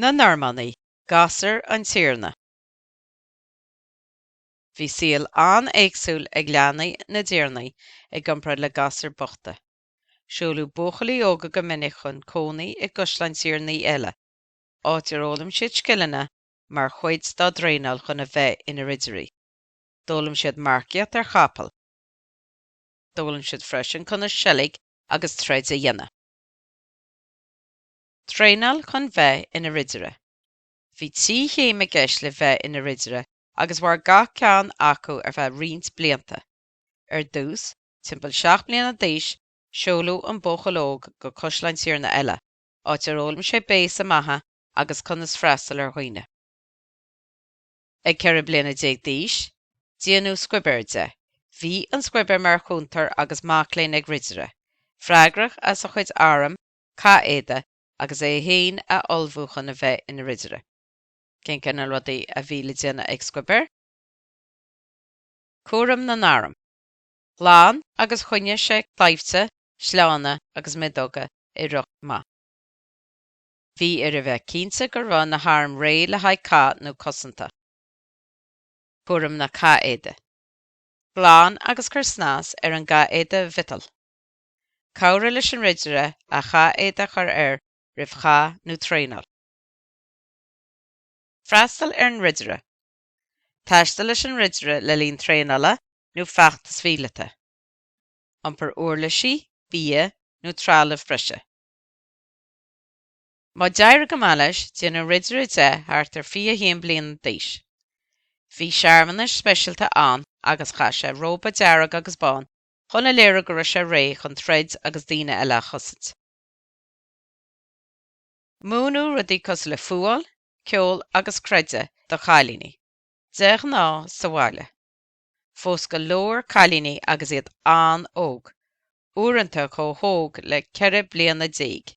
Na Normannaigh, Gasúir an Tiarna. Bhí síl an-éagsúil ag leanaí na Tiarnaigh ag iompar le Gasúir bochta. Siúlú buachaillí óga go minic chun cónaí i gcosláin Tiarnaigh eile, áit ar ólam siad scileanna mar chuid stadréinneáil chun a bheith ina ridirí. Dólam siad marciacht ar chapel. Dólam siad freisin chun na seilg agus troid a dhéanamh. Tréinneáil chun bheith ina ridire. Bhí tí chéim a gceist le bheith ina ridire agus bhar gach ceann acu ar bheith riant blianta. Ar dús, timpeall 7 bliana d'aois, seoladh an bóchaill go cosláin Tiarna eile, áit ar ólam sé béis a maithe agus conas freastal ar dhaoine. Ag 4 bliana 10 d'aois, déanú scoibear de. Bhí an scoibear mar chúntar agus machlainn ag ridire. Freagrach as a chuid áram, caéide agus é héin a olbhú chun a bheith ina ridire. Cén ceanna rudaí a bhí le déanamh ag scoibear? Cuaireann na náram. Lán agus chuine sé claimhte, sleána agus midóga i rucht maith. Bhí ar a bheith cinnte go raibh na hairm ré le haghaidh cá nó cosanta. Cuaireann na caéide. Glán agus chur snás ar an gcaéide vital. Cabhra leis an ridire a chaéide chur roimh chá nó tréinneáil. Freastal ar an ridire. Taistil leis an ridire le líon tréinneála nó feachtas fíleata. Iompar uirlisí, bia nó trealamh breise. Má deir go mailis déanú ridire de thart ar 21 bliana d'aois. Bhí searmanas speisialta ann agus chaise rópa dearg agus bán chun a léire go raibh sé ré chun troid agus daoine eile a chosait. Múnú rudaí cos le fúil, ceol agus creide do chalíní. Deich ná sa bhaile. Fós go leor chalíní agus iad an óg. Uaireanta có thóg le 4 bliana déag.